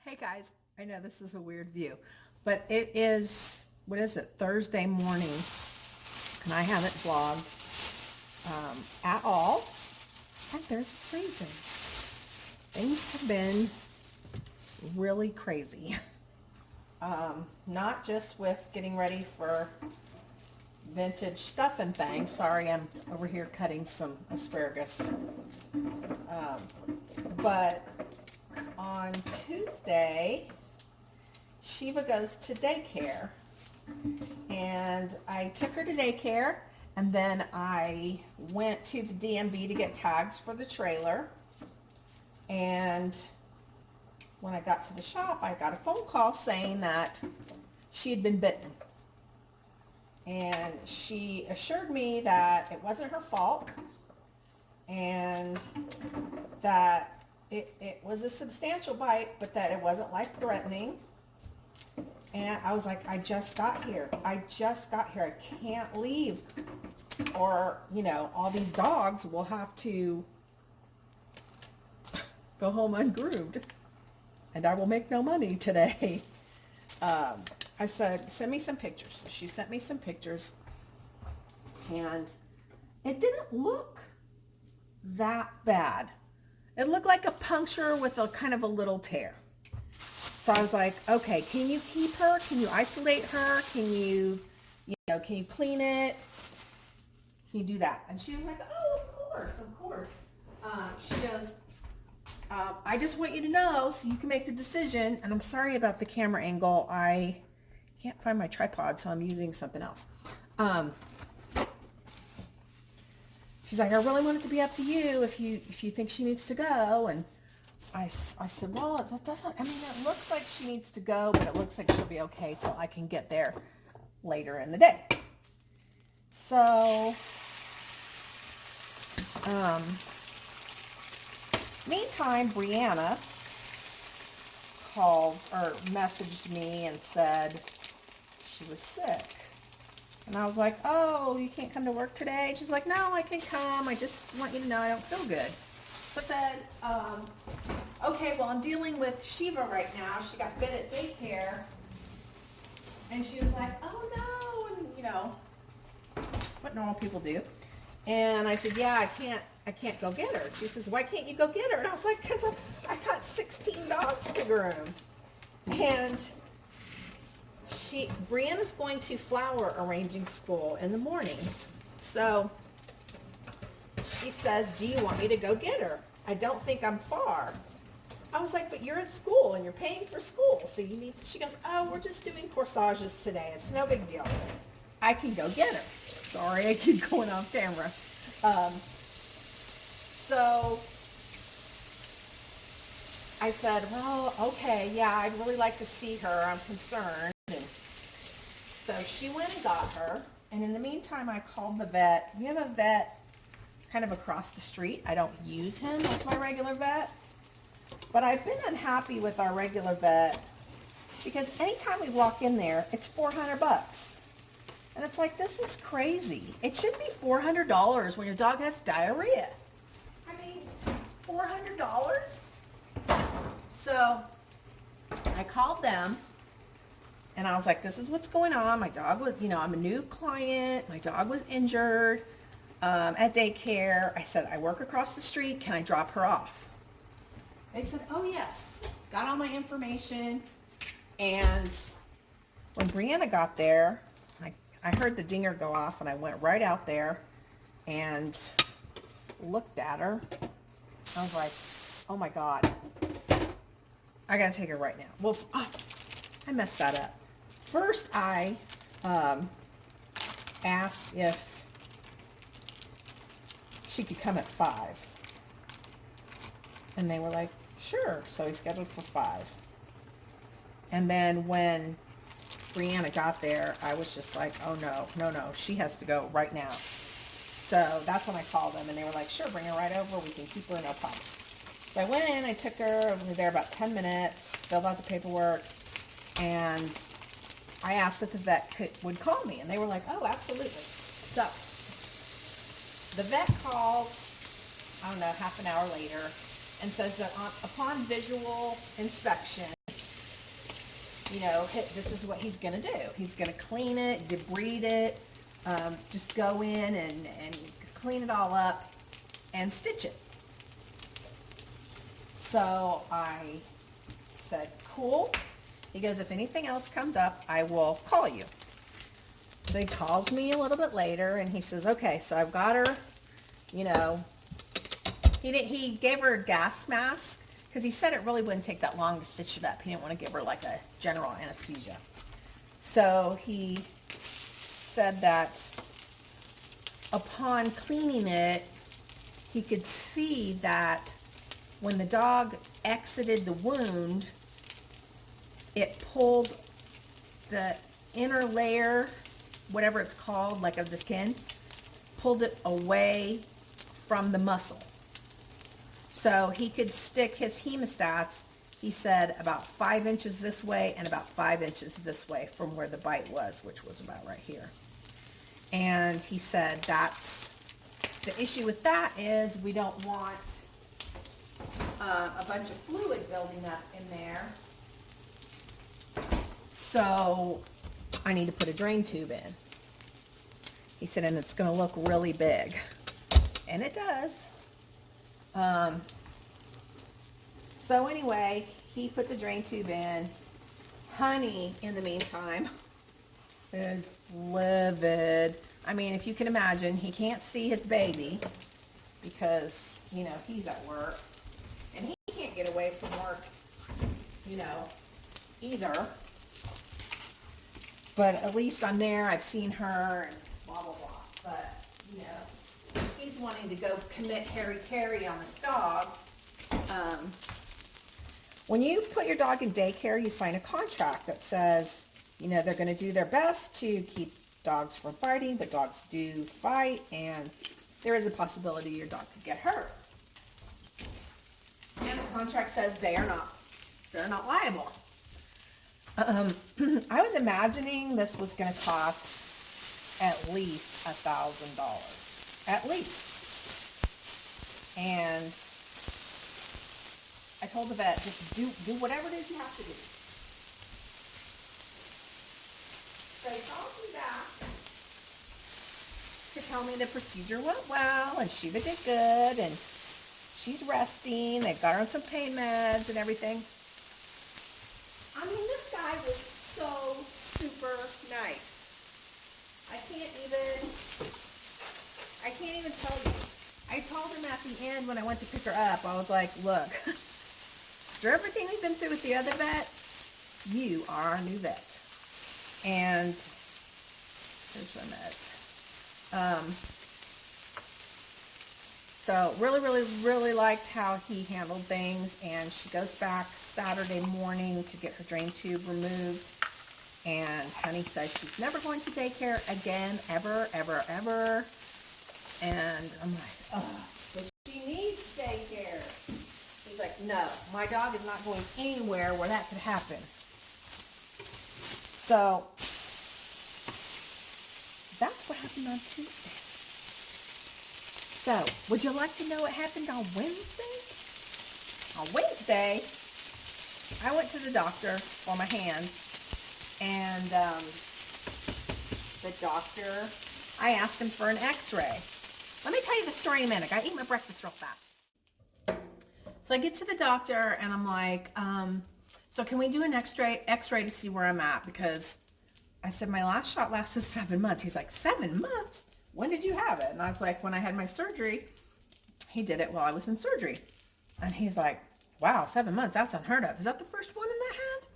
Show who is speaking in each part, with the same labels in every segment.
Speaker 1: Hey guys, I know this is a weird view, but it is, what is it, Thursday morning, and I haven't vlogged at all, and there's a reason. Things have been really crazy. Not just with getting ready for vintage stuff and things. Sorry, I'm over here cutting some asparagus. But on Tuesday, Shiva goes to daycare, and I took her to daycare, and then I went to the DMV to get tags for the trailer. And when I got to the shop, I got a phone call saying that she had been bitten. And she assured me that it wasn't her fault and that it was a substantial bite, but that it wasn't life-threatening. And I was like, I just got here. I can't leave. Or, you know, all these dogs will have to go home ungroomed. And I will make no money today. I said, send me some pictures. So she sent me some pictures. And it didn't look that bad. It looked like a puncture with a kind of a little tear. So I was like, okay, can you keep her? Can you isolate her? Can you clean it? Can you do that? And she was like, oh, of course. She goes, I just want you to know so you can make the decision. And I'm sorry about the camera angle. I can't find my tripod, so I'm using something else. She's like, I really want it to be up to you if you think she needs to go. And I said, well, it doesn't, I mean, it looks like she needs to go, but it looks like she'll be okay till I can get there later in the day. So, meantime, Brianna called or messaged me and said she was sick. And I was like, oh, you can't come to work today? She's like, no, I can come. I just want you to know I don't feel good. So I said, okay, well, I'm dealing with Shiva right now. She got bit at daycare. And she was like, oh, no, and, you know, what normal people do. And I said, yeah, I can't go get her. She says, why can't you go get her? And I was like, because I got 16 dogs to groom. And Brianna's going to flower arranging school in the mornings. So she says, do you want me to go get her? I don't think I'm far. I was like, but you're at school and you're paying for school. So you need to, she goes, oh, we're just doing corsages today. It's no big deal. I can go get her. Sorry, I keep going off camera. So I said, well, okay, yeah, I'd really like to see her. I'm concerned. And so she went and got her. And in the meantime, I called the vet. We have a vet kind of across the street. I don't use him as my regular vet. But I've been unhappy with our regular vet because anytime we walk in there, it's $400. And it's like, this is crazy. It should be $400 when your dog has diarrhea. I mean, $400? So I called them and I was like, this is what's going on. My dog was, I'm a new client. My dog was injured at daycare. I said, I work across the street. Can I drop her off? They said, oh, yes. Got all my information. And when Brianna got there, I heard the dinger go off, and I went right out there and looked at her. I was like, oh, my God. I got to take her right now. Well, I messed that up. First, I asked if she could come at 5. And they were like, sure. So we scheduled for 5. And then when Brianna got there, I was just like, oh, no, she has to go right now. So that's when I called them, and they were like, sure, bring her right over. We can keep her, no problem. So I went in, I took her, we were there about 10 minutes, filled out the paperwork, and I asked if the vet would call me, and they were like, oh, absolutely. So the vet calls, I don't know, half an hour later, and says that upon visual inspection, you know, this is what he's going to do. He's going to clean it, debride it, just go in and clean it all up and stitch it. So I said, cool. He goes, if anything else comes up, I will call you. So he calls me a little bit later and he says, okay, so I've got her, you know, he gave her a gas mask because he said it really wouldn't take that long to stitch it up. He didn't want to give her like a general anesthesia. So he said that upon cleaning it, he could see that when the dog exited the wound, it pulled the inner layer, whatever it's called, like of the skin, pulled it away from the muscle. So he could stick his hemostats, he said, about 5 inches this way and about 5 inches this way from where the bite was, which was about right here. And he said that's the issue with that is we don't want a bunch of fluid building up in there. So I need to put a drain tube in. He said, and it's going to look really big. And it does. So anyway, he put the drain tube in. Honey, in the meantime, is livid. I mean, if you can imagine, he can't see his baby because, you know, he's at work. And he can't get away from work, you know, either. But at least I'm there, I've seen her, and blah, blah, blah. But, you know, he's wanting to go commit Harry on this dog. When you put your dog in daycare, you sign a contract that says, you know, they're going to do their best to keep dogs from fighting, but dogs do fight, and there is a possibility your dog could get hurt. And the contract says they're not liable. I was imagining this was going to cost at least $1,000, at least. And I told the vet, just do whatever it is you have to do. So he calls me back to tell me the procedure went well and Shiva did good and she's resting. They've got her on some pain meds and everything. I mean, this guy was so super nice. I can't even tell you. I told him at the end when I went to pick her up, I was like, look, after everything we've been through with the other vet, you are our new vet. And here's my meds. So really liked how he handled things, and she goes back Saturday morning to get her drain tube removed. And Honey says she's never going to daycare again, ever. And I'm like, oh, but she needs daycare. He's like, no, my dog is not going anywhere where that could happen. So that's what happened on Tuesday. So, would you like to know what happened on Wednesday? On Wednesday, I went to the doctor for my hand, and the doctor, I asked him for an x-ray. Let me tell you the story in a minute. I gotta eat my breakfast real fast. So I get to the doctor, and I'm like, so can we do an x-ray to see where I'm at? Because I said, my last shot lasted 7 months. He's like, 7 months? When did you have it? And I was like, when I had my surgery. He did it while I was in surgery. And he's like, wow, 7 months, that's unheard of. Is that the first one in that hand?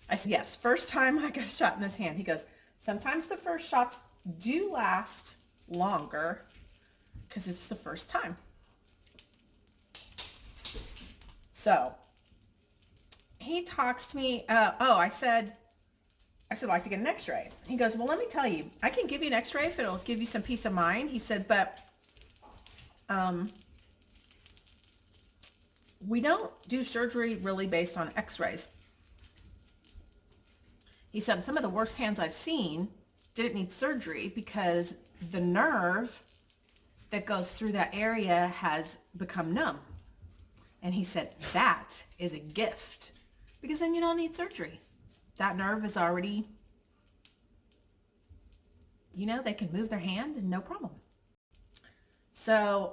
Speaker 1: I said, yes, first time I got a shot in this hand. He goes, sometimes the first shots do last longer because it's the first time. So he talks to me. I said, I'd like to get an x-ray. He goes, well, let me tell you, I can give you an x-ray if it'll give you some peace of mind. He said, but we don't do surgery really based on x-rays. He said, some of the worst hands I've seen didn't need surgery because the nerve that goes through that area has become numb. And he said, that is a gift because then you don't need surgery. that nerve is already, you know, they can move their hand and no problem. So,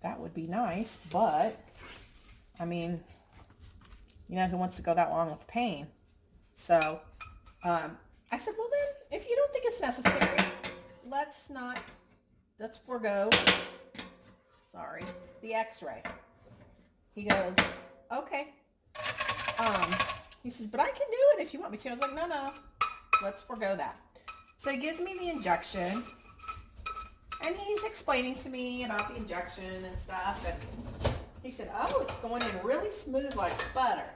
Speaker 1: that would be nice, but, I mean, you know, who wants to go that long with pain? So, I said, well then, if you don't think it's necessary, let's forego, sorry, the x-ray. He goes, okay. He says, but I can do it if you want me to. I was like, no, let's forego that. So he gives me the injection, and he's explaining to me about the injection and stuff, and he said, oh, it's going in really smooth like butter.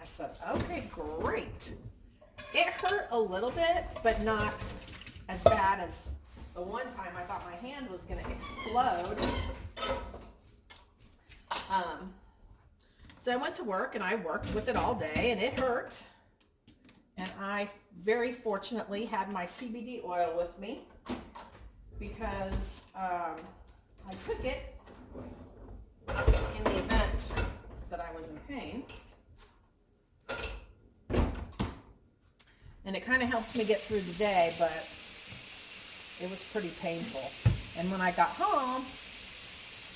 Speaker 1: I said, okay, great. It hurt a little bit, but not as bad as the one time I thought my hand was going to explode. So I went to work, and I worked with it all day, and it hurt. And I very fortunately had my CBD oil with me because I took it in the event that I was in pain. And it kind of helped me get through the day, but it was pretty painful. And when I got home,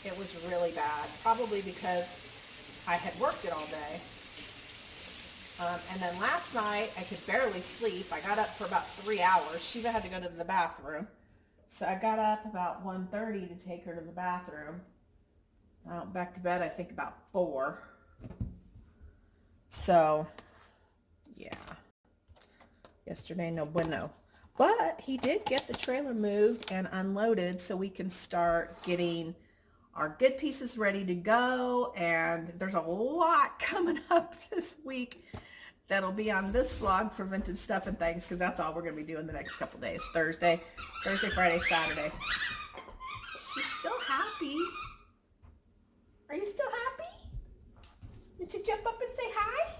Speaker 1: it was really bad, probably because I had worked it all day. And then last night, I could barely sleep. I got up for about 3 hours. Shiva had to go to the bathroom. So I got up about 1:30 to take her to the bathroom. I went back to bed, I think, about 4. So, yeah. Yesterday, no bueno. But he did get the trailer moved and unloaded so we can start getting our good pieces ready to go. And there's a lot coming up this week that'll be on this vlog for Vintage Stuff and Things, because that's all we're going to be doing the next couple days. Thursday, Friday, Saturday. She's still happy. Are you still happy? Did you jump up and say hi?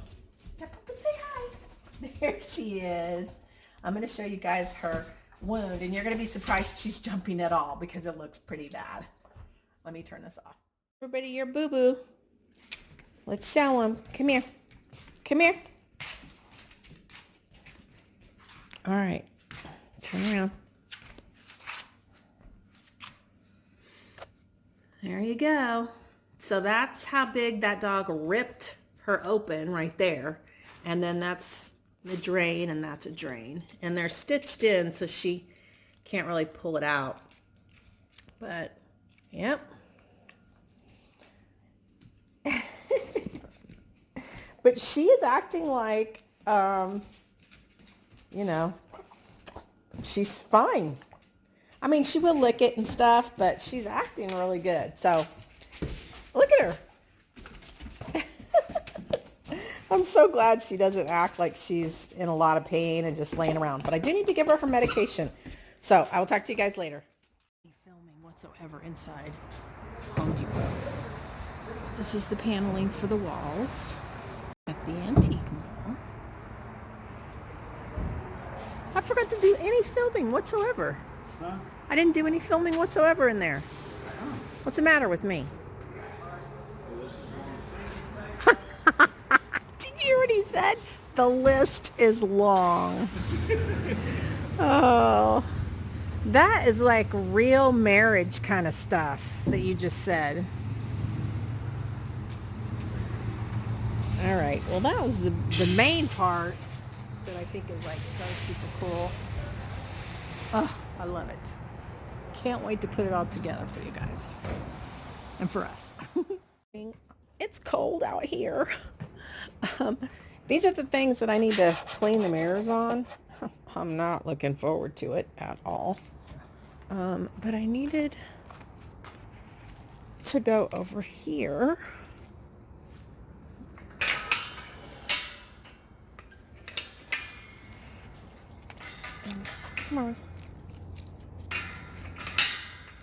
Speaker 1: Jump up and say hi. There she is. I'm going to show you guys her wound, and you're going to be surprised she's jumping at all because it looks pretty bad. Let me turn this off. Everybody, your boo-boo. Let's show him. Come here. Come here. All right. Turn around. There you go. So that's how big that dog ripped her open right there. And then that's the drain, and that's a drain. And they're stitched in, so she can't really pull it out. But, yep. But she is acting like, you know, she's fine. I mean, she will lick it and stuff, but she's acting really good. So, look at her. I'm so glad she doesn't act like she's in a lot of pain and just laying around. But I do need to give her medication. So, I will talk to you guys later. Filming whatsoever inside Home Depot. This is the paneling for the walls at the antique mall. I forgot to do any filming whatsoever. Huh? I didn't do any filming whatsoever in there. Oh. What's the matter with me? Did you hear what he said? The list is long. Oh, that is like real marriage kind of stuff that you just said. All right, well, that was the main part that I think is like so super cool. Oh, I love it. Can't wait to put it all together for you guys and for us. It's cold out here. These are the things that I need to clean the mirrors on. I'm not looking forward to it at all. But I needed to go over here. Come on.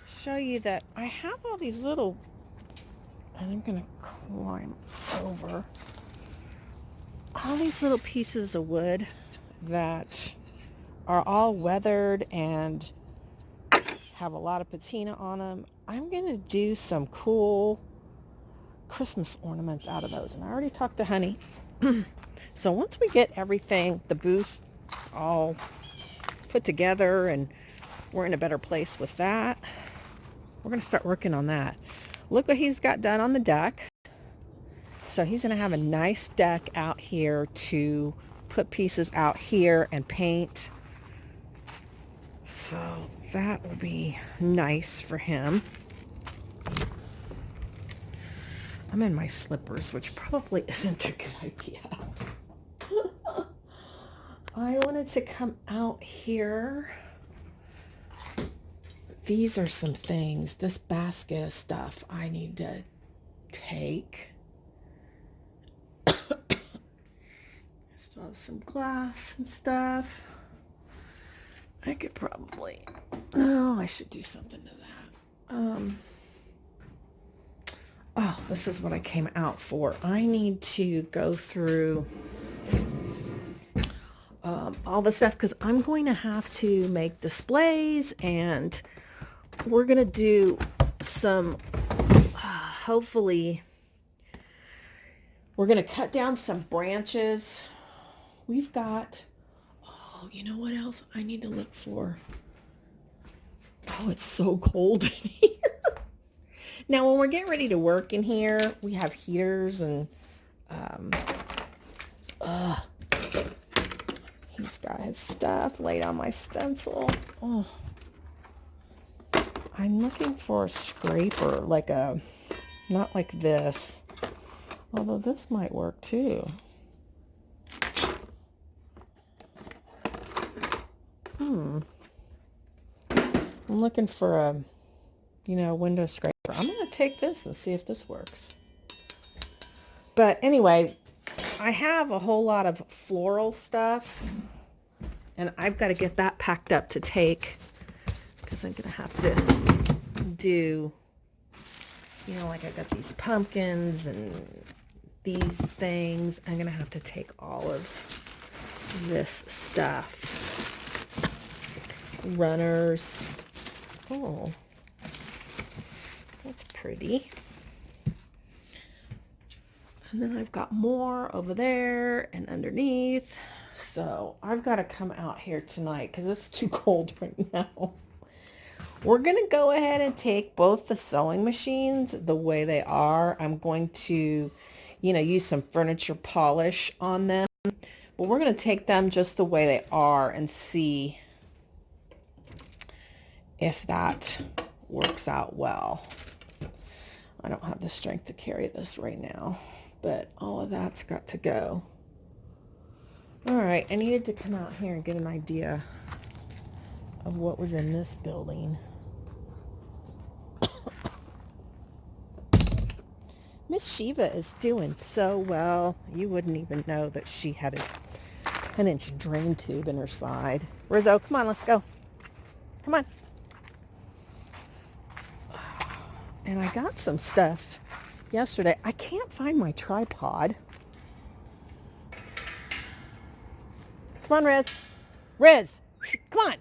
Speaker 1: Show you that I have all these little, and I'm going to climb over all these little pieces of wood that are all weathered and have a lot of patina on them. I'm going to do some cool Christmas ornaments out of those. And I already talked to Honey. So once we get everything, the booth all put together and we're in a better place with that, we're going to start working on that. Look what he's got done on the deck. So he's going to have a nice deck out here to put pieces out here and paint. So that will be nice for him. I'm in my slippers, which probably isn't a good idea. I wanted to come out here. These are some things, this basket of stuff I need to take. I still have some glass and stuff. I could probably, oh, I should do something to that. Oh, this is what I came out for. I need to go through all the stuff because I'm going to have to make displays and we're going to do some, hopefully, we're going to cut down some branches. We've got, oh, you know what else I need to look for? Oh, it's so cold in here. Now, when we're getting ready to work in here, we have heaters and, he's got his stuff laid on my stencil. Oh, I'm looking for a scraper, like a, not like this, although this might work too. I'm looking for a, window scraper. I'm going to take this and see if this works. But anyway, I have a whole lot of floral stuff and I've got to get that packed up to take because I'm going to have to do, like I got these pumpkins and these things. I'm going to have to take all of this stuff. Runners. Oh, that's pretty. And then I've got more over there and underneath. So I've got to come out here tonight because it's too cold right now. We're going to go ahead and take both the sewing machines the way they are. I'm going to, use some furniture polish on them. But we're going to take them just the way they are and see if that works out well. I don't have the strength to carry this right now, but all of that's got to go. All right, I needed to come out here and get an idea of what was in this building. Miss Shiva is doing so well. You wouldn't even know that she had a 10-inch drain tube in her side. Rizzo, come on, let's go. Come on. And I got some stuff yesterday. I can't find my tripod. Come on, Riz. Riz, come on.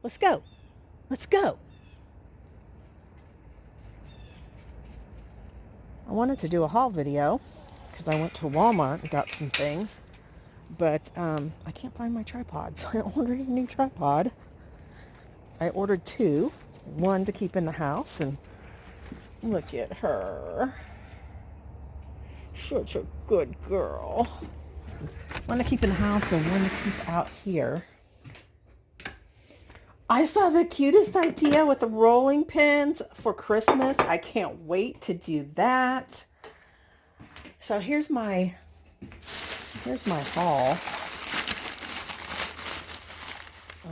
Speaker 1: Let's go. Let's go. I wanted to do a haul video because I went to Walmart and got some things. But I can't find my tripod, so I ordered a new tripod. I ordered 2. One to keep in the house, and look at her. Such a good girl. One to keep in the house and one to keep out here. I saw the cutest idea with the rolling pins for Christmas. I can't wait to do that. So here's my haul.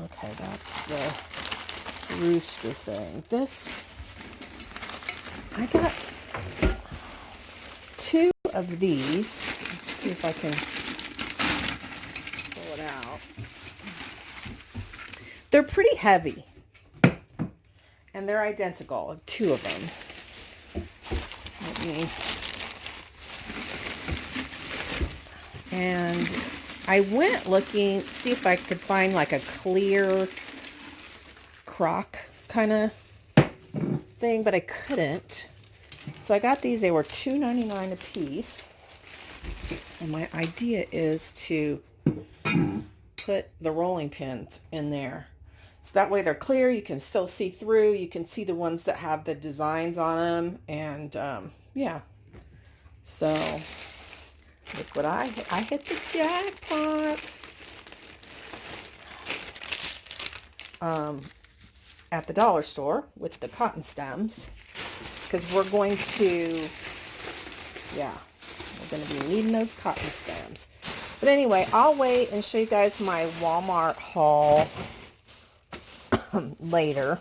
Speaker 1: Okay, that's the rooster thing. This, I got 2 of these. Let's see if I can pull it out. They're pretty heavy, and they're identical, 2 of them. And I went looking, see if I could find like a clear crock kind of thing, but I couldn't. So I got these. They were $2.99 a piece. And my idea is to put the rolling pins in there. So that way they're clear. You can still see through. You can see the ones that have the designs on them. And yeah. So look what I hit the jackpot. At the dollar store with the cotton stems, because we're going to be needing those cotton stems. But anyway, I'll wait and show you guys my Walmart haul later.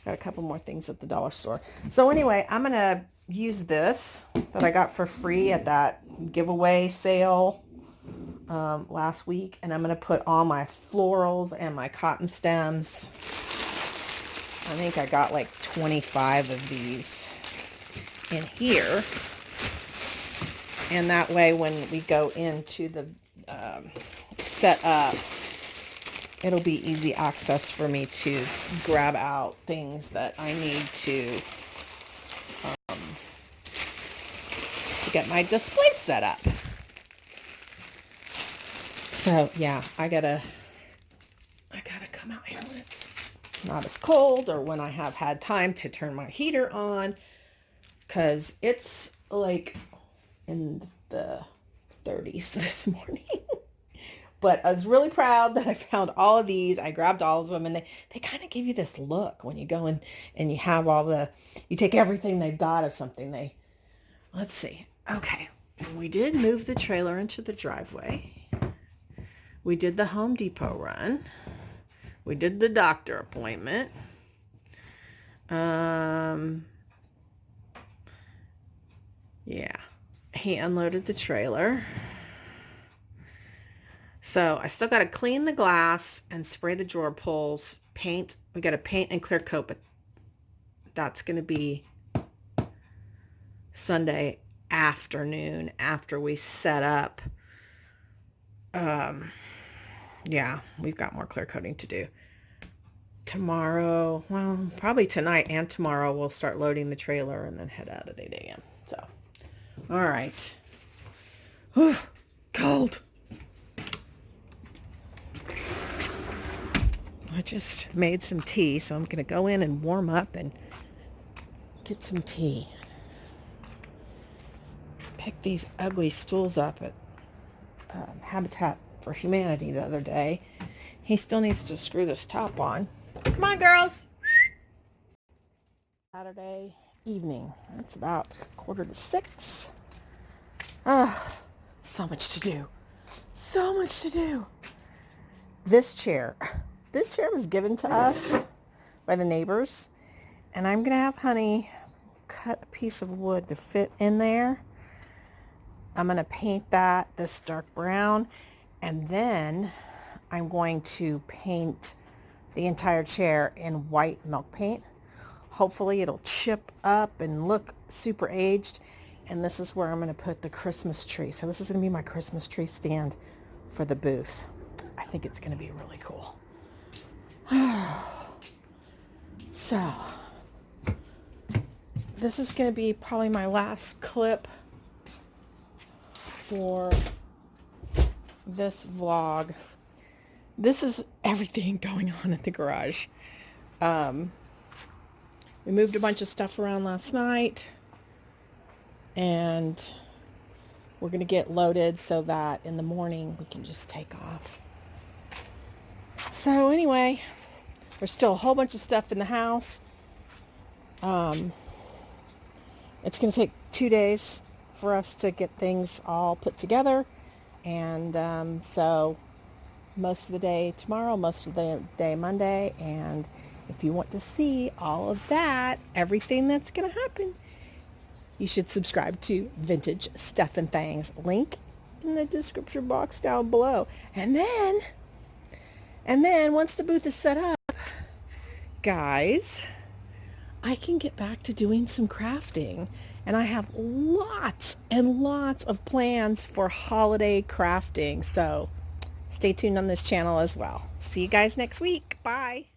Speaker 1: Got a couple more things at the dollar store. So anyway, I'm gonna use this that I got for free at that giveaway sale last week, and I'm gonna put all my florals and my cotton stems. I think I got like 25 of these in here. And that way when we go into the setup, it'll be easy access for me to grab out things that I need to get my display set up. So yeah, I gotta come out here when it's not as cold, or when I have had time to turn my heater on, because it's like in the 30s this morning. But I was really proud that I found all of these. I grabbed all of them, and they kind of give you this look when you go in and you have you take everything they've got of something. Let's see. Okay. We did move the trailer into the driveway. We did the Home Depot run. We did the doctor appointment. Yeah. He unloaded the trailer. So I still got to clean the glass and spray the drawer pulls, paint. We got to paint and clear coat, but that's going to be Sunday afternoon after we set up. Yeah, we've got more clear coating to do. Tomorrow, well, probably tonight and tomorrow, we'll start loading the trailer and then head out at 8 a.m. So, all right. Cold. I just made some tea, so I'm going to go in and warm up and get some tea. Picked these ugly stools up at Habitat for Humanity the other day. He still needs to screw this top on. Come on, girls. Saturday evening. It's about 5:45. So much to do. So much to do. This chair was given to us by the neighbors, and I'm going to have Honey cut a piece of wood to fit in there. I'm going to paint that this dark brown, and then I'm going to paint the entire chair in white milk paint. Hopefully it'll chip up and look super aged. And this is where I'm going to put the Christmas tree. So this is going to be my Christmas tree stand for the booth. I think it's going to be really cool. So this is going to be probably my last clip for this vlog. This is everything going on at the garage. We moved a bunch of stuff around last night, and we're going to get loaded so that in the morning we can just take off. So anyway, there's still a whole bunch of stuff in the house. It's going to take 2 days for us to get things all put together. And so most of the day tomorrow, most of the day Monday. And if you want to see all of that, everything that's going to happen, you should subscribe to Vintage Stuff and Thangs. Link in the description box down below. And then once the booth is set up, guys, I can get back to doing some crafting. And I have lots and lots of plans for holiday crafting. So stay tuned on this channel as well. See you guys next week. Bye.